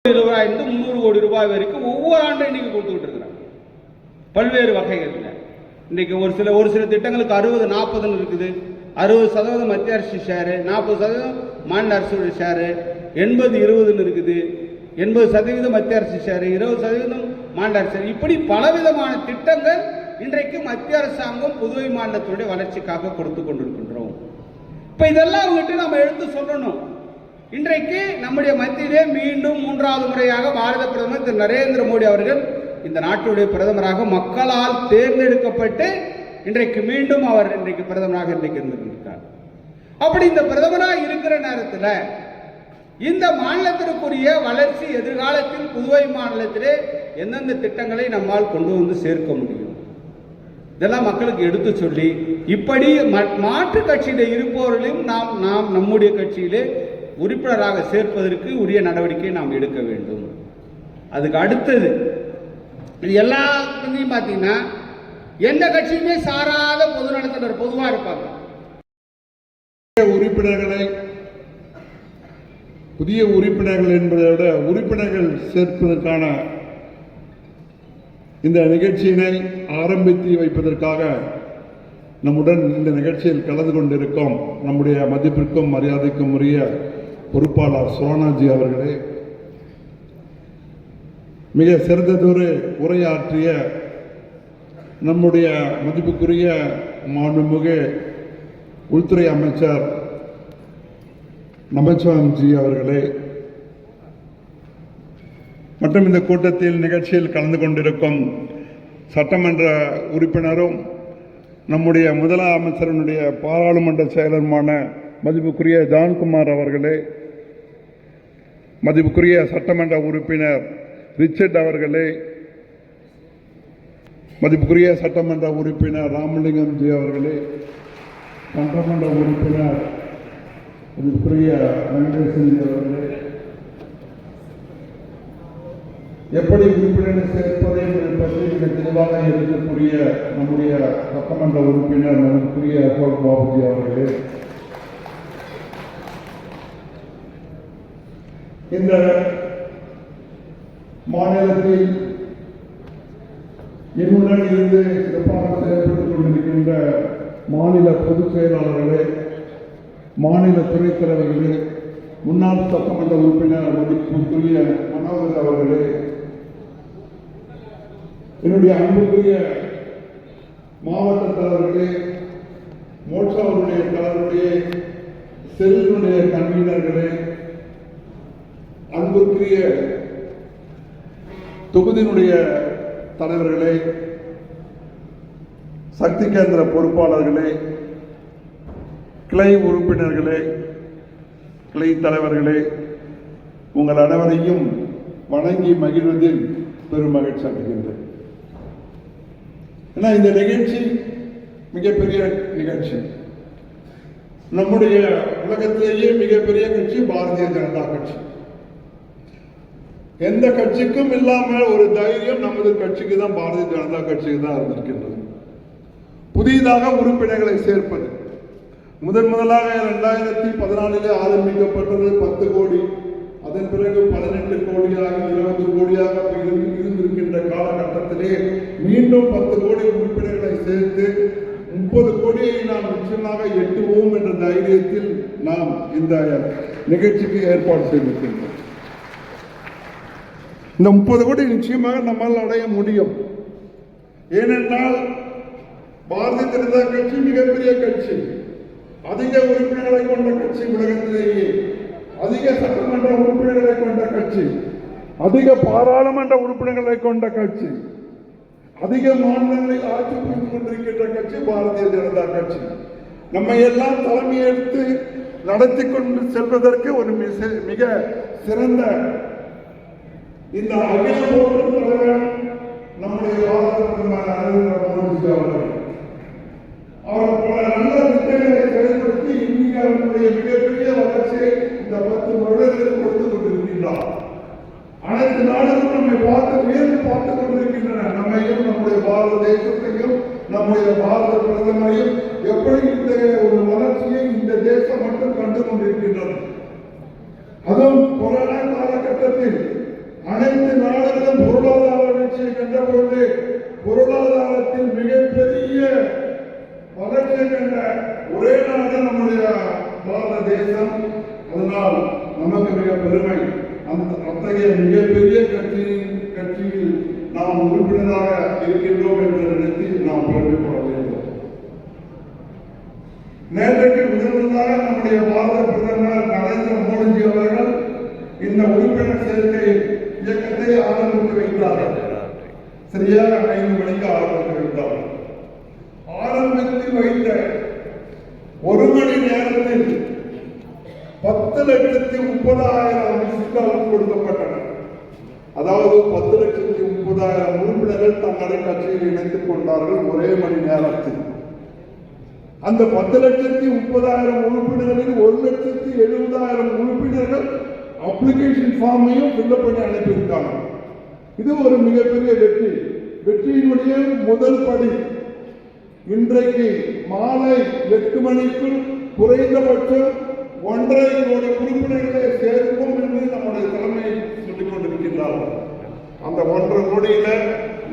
300 கோடி ரூபாய் வரைக்கும் ஒவ்வொரு ஆண்டும் இன்னைக்கு கொடுத்துக்கிட்டு இருக்கிறாங்க. பல்வேறு வகைகளில் இன்னைக்கு ஒரு சில திட்டங்களுக்கு 60-40 இருக்குது. 60% மத்திய அரசு ஷேரு, 40% மாநில அரசோட ஷேரு, 80-20 இருக்குது. 80% மத்திய அரசு ஷேரு, 20% மாநில அரசு. இப்படி பலவிதமான திட்டங்கள் இன்றைக்கு மத்திய அரசாங்கம் புதுவை மாநிலத்தினுடைய வளர்ச்சிக்காக கொடுத்து கொண்டிருக்கின்றோம். இப்ப இதெல்லாம் அவங்ககிட்ட நம்ம எடுத்து சொல்லணும். இன்றைக்கு நம்முடைய மத்தியிலே மீண்டும் 3வது முறையாக பாரத பிரதமர் திரு நரேந்திர மோடி அவர்கள் இந்த நாட்டுடைய பிரதமராக மக்களால் தேர்ந்தெடுக்கப்பட்டு இன்றைக்கு மீண்டும் அவர் இன்றைக்கு பிரதமராக இருந்திருக்கிறார். அப்படி இந்த பிரதமராக இருக்கிற நேரத்தில் இந்த மாநிலத்திற்குரிய வளர்ச்சி எதிர்காலத்தில் புதுவை மாநிலத்திலே எந்தெந்த திட்டங்களை நம்மால் கொண்டு வந்து சேர்க்க முடியும், இதெல்லாம் மக்களுக்கு எடுத்து சொல்லி, இப்படி மாற்று கட்சியில இருப்பவர்களையும் நாம் நம்முடைய கட்சியிலே உறுப்பினராக சேர்ப்பதற்கு உரிய நடவடிக்கை நாம் எடுக்க வேண்டும். அதுக்கு அடுத்தது இது எல்லாத்தையும் பார்த்தீங்கன்னா எந்த கட்சியுமே சாராத பொதுநலத்தினர் பொதுவாக இருப்பாங்க. உறுப்பினர்களை புதிய உறுப்பினர்கள் என்பதை விட உறுப்பினர்கள் சேர்ப்பதற்கான இந்த நிகழ்ச்சியினை ஆரம்பித்து வைப்பதற்காக நம்முடன் இந்த நிகழ்ச்சியில் கலந்து கொண்டிருக்கும் நம்முடைய மதிப்பிற்கும் மரியாதைக்கும் உரிய பொறுப்பாளர் சோனாஜி அவர்களே, மிக சிறந்ததொரு உரையாற்றிய நம்முடைய மதிப்புக்குரிய மாண்புமிகு உள்துறை அமைச்சர் நமச்சிவாயம்ஜி அவர்களே, மற்றும் இந்த கூட்டத்தில் நிகழ்ச்சியில் கலந்து கொண்டிருக்கும் சட்டமன்ற உறுப்பினரும் நம்முடைய முதலமைச்சருடைய பாராளுமன்ற செயலருமான மதிப்புக்குரிய ஜான்குமார் அவர்களே, மதிப்புக்குரிய சட்டமன்ற உறுப்பினர் ரிச்சர்ட் அவர்களே, மதிப்புக்குரிய சட்டமன்ற உறுப்பினர் ராமலிங்கம் ஜி அவர்களே, சட்டமன்ற உறுப்பினர் மதிப்புக்குரிய வெங்கடேசன் ஜி அவர்களே, எப்படி உறுப்பினரை சேர்ப்பதை பற்றி மிக தெளிவாக இருக்கக்கூடிய நம்முடைய சட்டமன்ற உறுப்பினர் மதிப்புக்குரிய அசோக் பாபுஜி அவர்களே, இந்த மாநிலத்தில் என்னுடன் இருந்து சிறப்பாக செயல்பட்டுக் கொண்டிருக்கின்ற மாநில பொதுச் செயலாளர்களே, மாநில துணைத் தலைவர்களே, முன்னாள் சட்டமன்ற உறுப்பினர் மதிப்புக்குரிய மனோகர் அவர்களே, என்னுடைய அன்புக்குரிய மாவட்ட தலைவர்களே, மோட்சாவுடைய தலைவர்களே, செல்லுடைய கன்வீனர்களே, அன்புக்குரிய தொகுதியினுடைய தலைவர்களே, சக்தி கேந்திர பொறுப்பாளர்களே, கிளை உறுப்பினர்களே, கிளை தலைவர்களே, உங்கள் அனைவரையும் வணங்கி மகிழ்வதில் பெரும் மகிழ்ச்சி அடைகின்றேன். ஏன்னா இந்த நிகழ்ச்சி மிகப்பெரிய நிகழ்ச்சி. நம்முடைய உலகத்திலேயே மிகப்பெரிய கட்சி பாரதிய ஜனதா கட்சி. எந்த கட்சிக்கும் இல்லாமல் ஒரு தைரியம் நமது கட்சிக்கு தான், பாரதிய ஜனதா கட்சிக்கு தான் இருந்திருக்கின்றது. புதிதாக உறுப்பினர்களை சேர்ப்பது முதலாக 2014 ஆரம்பிக்கப்பட்டது 10 கோடி, அதன் பிறகு 18 கோடியாக 20 கோடியாக இருந்திருக்கின்ற காலகட்டத்திலே மீண்டும் 10 கோடி உறுப்பினர்களை சேர்த்து 30 கோடியை நாம் நிச்சயமாக எட்டுவோம் என்ற தைரியத்தில் நாம் இந்த நிகழ்ச்சிக்கு ஏற்பாடு செய்திருக்கின்றோம். இந்த 30 கோடி நிச்சயமாக நம்மால் அடைய முடியும். ஏனென்றால் பாரதிய ஜனதா கட்சி மிகப்பெரிய கட்சி, அதிக உறுப்பினர்களை கொண்ட கட்சி, உலகத்திலேயே அதிக சட்டமன்ற உறுப்பினர்களை கொண்ட கட்சி, அதிக பாராளுமன்ற உறுப்பினர்களை கொண்ட கட்சி, அதிக மாநிலங்களில் ஆட்சி புரிந்து கொண்டிருக்கின்ற கட்சி பாரதிய ஜனதா கட்சி. நம்மை எல்லாம் தலைமையேற்று நடத்தி கொண்டு செல்வதற்கு ஒரு மிக சிறந்த இந்த அகில போற்றும் தலைவர் நம்முடைய பாரத பிரதமர் நரேந்திர மோடி அவர்கள். அவர் பல நல்ல திட்டங்களை செயல்படுத்தி இந்தியாவுடைய மிகப்பெரிய வளர்ச்சியை இந்த 10 வருடங்களில் கொடுத்து கொண்டிருக்கின்றார். அனைத்து நாடுகளும் நம்மை வியந்து பார்த்துக் கொண்டிருக்கின்றன. நம்மையும் நம்முடைய பாரத தேசத்தையும் நம்முடைய பாரத பிரதமரையும் எப்படி இந்த ஒரு வளர்ச்சியை இந்த தேசம் மட்டும் கண்டு கொண்டிருக்கின்றது. அதுவும் கொரோனா காலகட்டத்தில் அனைத்து நாடுகளும் பொருளாதார வளர்ச்சியை கண்டபோது பொருளாதாரத்தில் மிகப்பெரிய வளர்ச்சியை கண்ட ஒரே நாடு நம்முடைய பாரத தேசம். அதனால் நமக்கு மிக பெருமை. அந்த அத்தகைய மிகப்பெரிய கட்சியில் நாம் உறுப்பினராக இருக்கின்றோம் என்று நினைத்து நாம் பெருமைப்பட வேண்டும். நேற்றைக்கு முதல்வராக நம்முடைய பாரத பிரதமர் நரேந்திர மோடிஜி அவர்கள் இந்த உறுப்பினர் சேர்க்கை இயக்கத்தை ஆரம்பித்து வைத்தார்கள். சரியாக 5 மணிக்கு ஆரம்பித்து வைத்தார்கள். ஆரம்பித்து வைத்த 1 மணி நேரத்தில் 10,30,30,000 மிஸ்கால் கொடுக்கப்பட்டன. அதாவது 10,30,30,000 உறுப்பினர்கள் தங்களை கட்சியில் இணைத்துக் கொண்டார்கள் ஒரே மணி நேரத்தில். அந்த 10,30,30,000 உறுப்பினர்களில் 1,70,70,000 உறுப்பினர்கள் அப்ளிகேஷன் ஃபார்மையும் ஃபில்அப் பண்ணி அனுப்பியிருக்காங்க. இது ஒரு மிகப்பெரிய வெற்றி. வெற்றியினுடைய முதல் படி இன்றைக்கு மாலை 8 மணிக்குள் குறைந்தபட்சம் 1.5 கோடி உறுப்பினர்களை சேர்ப்போம் என்று நம்முடைய தலைமை சொல்லிக் கொண்டிருக்கின்றார்கள். அந்த 1.5 கோடியில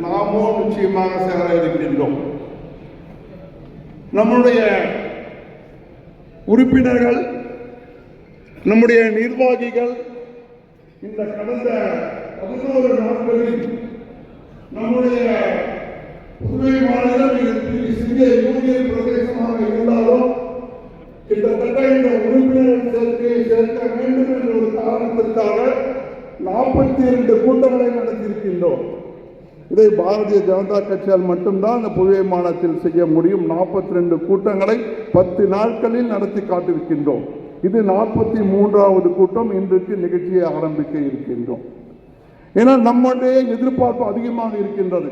நாமும் நிச்சயமாக சேர இருக்கின்றோம். நம்முடைய உறுப்பினர்கள், நம்முடைய நிர்வாகிகள் இந்த கடந்த 11 நாட்களில் நம்முடைய புதுவை மாநிலம் சிறிய யூனியன் பிரதேசமாக இருந்தாலும் கிட்டத்தட்ட இந்த உறுப்பினர் சேர்க்கையை சேர்க்க வேண்டும் என்ற ஒரு காரணத்திற்காக 42 கூட்டங்களை நடத்தியிருக்கின்றோம். இதை பாரதிய ஜனதா கட்சியால் மட்டும்தான் இந்த புதுவை மாநிலத்தில் செய்ய முடியும். 42 கூட்டங்களை 10 நாட்களில் நடத்தி காட்டியிருக்கின்றோம். இது 43வது கூட்டம். இன்றைக்கு நிகழ்ச்சியை ஆரம்பிக்க இருக்கின்றோம். ஏன்னா நம்முடைய எதிர்பார்ப்பு அதிகமாக இருக்கின்றது.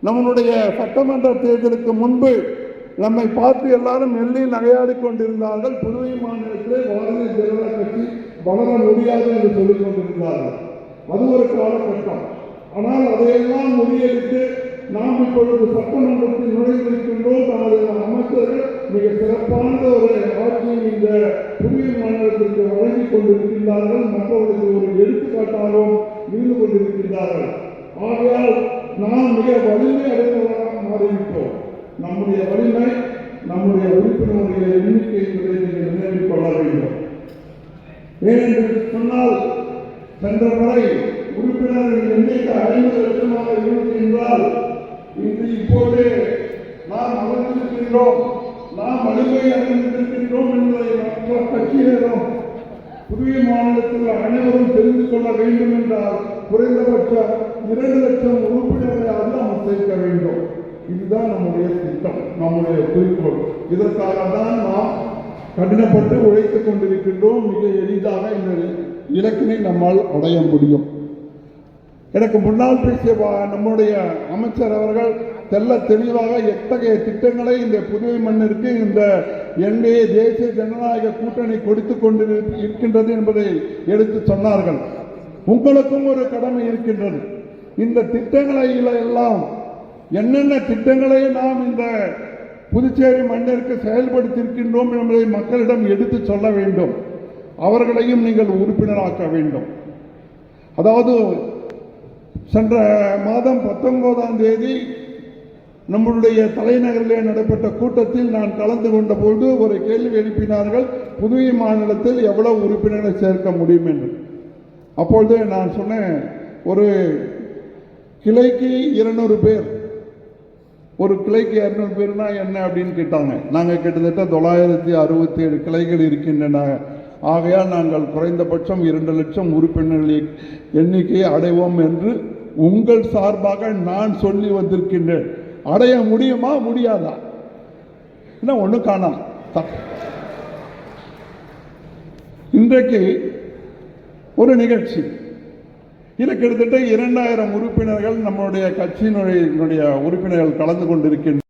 நம்மளுடைய சட்டமன்ற தேர்தலுக்கு முன்பு நம்மை பார்த்து எல்லாரும் எல்லையில் நகையாடி கொண்டிருந்தார்கள். புதுவை மாநிலத்திலே பாரதிய ஜனதா கட்சி வளர முடியாது என்று சொல்லிக் கொண்டிருந்தார்கள். அது ஒரு காலகட்டம். ஆனால் அதையெல்லாம் முறியடித்து நாம் இப்பொழுது சட்டமன்றத்தில் நுழைந்திருக்கின்றோம். நமது அமைச்சர்கள் மிக சிறப்பான ஒரு ஆட்சியை இந்த புதிய மாநிலத்திற்கு வழங்கிக் கொண்டிருக்கின்றார்கள். மற்றவர்களுக்கு ஒரு எடுத்துக்காட்டாகவும் இருந்து கொண்டிருக்கின்றார்கள். ஆகையால் நாம் மிக வலிமை அடைந்தவராக மாறிவிட்டோம். நம்முடைய வலிமை நம்முடைய உறுப்பினருடைய எண்ணிக்கை என்பதை நீங்கள் நினைவில் கொள்ள வேண்டும். ஏனென்று சொன்னால் சென்ற முறை உறுப்பினர்கள் எண்ணிக்கை 50 லட்சமாக இருக்கின்றால் இன்று இப்போது நாம் அமர்ந்திருக்கின்றோம், நாம் வலிமை அடைந்திருக்கின்றோம் என்பதை மற்ற கட்சியினரும் புதிய மாநிலத்தில் அனைவரும் தெரிந்து கொள்ள வேண்டும் என்றால் குறைந்தபட்ச 2 லட்சம் உறுப்பினர்களாக நாம் சேர்க்க வேண்டும். இதுதான் நம்முடைய திட்டம், நம்முடைய குறிக்கோள். இதற்காக தான் நாம் கடினப்பட்டு உழைத்துக் கொண்டிருக்கின்றோம். மிக எளிதாக இந்த இலக்கினை நம்மால் அடைய முடியும். எனக்கு முன்னால் பேசிய நம்முடைய அமைச்சர் அவர்கள் தெல்ல தெளிவாக எத்தகைய திட்டங்களை இந்த புதுவை மண்ணிற்கு இந்த என்டிஏ தேசிய ஜனநாயக கூட்டணி கொடுத்துக் கொண்டு இருக்கின்றது என்பதை எடுத்து சொன்னார்கள். உங்களுக்கும் ஒரு கடமை இருக்கின்றது. இந்த திட்டங்களை எல்லாம் என்னென்ன திட்டங்களை நாம் இந்த புதுச்சேரி மண்ணிற்கு செயல்படுத்தியிருக்கின்றோம் என்பதை மக்களிடம் எடுத்து சொல்ல வேண்டும். அவர்களையும் நீங்கள் உறுப்பினராக்க வேண்டும். அதாவது சென்ற மாதம் 19ஆம் தேதி நம்முடைய தலைநகரிலே நடைபெற்ற கூட்டத்தில் நான் கலந்து கொண்ட பொழுது ஒரு கேள்வி எழுப்பினார்கள், புதுவை மாநிலத்தில் எவ்வளவு உறுப்பினர்களை சேர்க்க முடியும் என்று. அப்பொழுது நான் சொன்னேன், ஒரு கிளைக்கு 200 பேர், ஒரு கிளைக்கு 200 பேர்னா என்ன அப்படின்னு கேட்டாங்க. நாங்கள் கிட்டத்தட்ட 967 கிளைகள் இருக்கின்றன. ஆகையால் நாங்கள் குறைந்தபட்சம் 2 லட்சம் உறுப்பினர்கள் எண்ணிக்கையை அடைவோம் என்று உங்கள் சார்பாக நான் சொல்லி வந்திருக்கின்றேன். அடைய முடியுமா முடியாதா? என்ன ஒண்ணு காணாம். இன்றைக்கு ஒரு நிகழ்ச்சி, இதில் கிட்டத்தட்ட 2000 உறுப்பினர்கள் நம்முடைய கட்சியினுடைய உறுப்பினர்கள் கலந்து கொண்டிருக்கின்றனர்.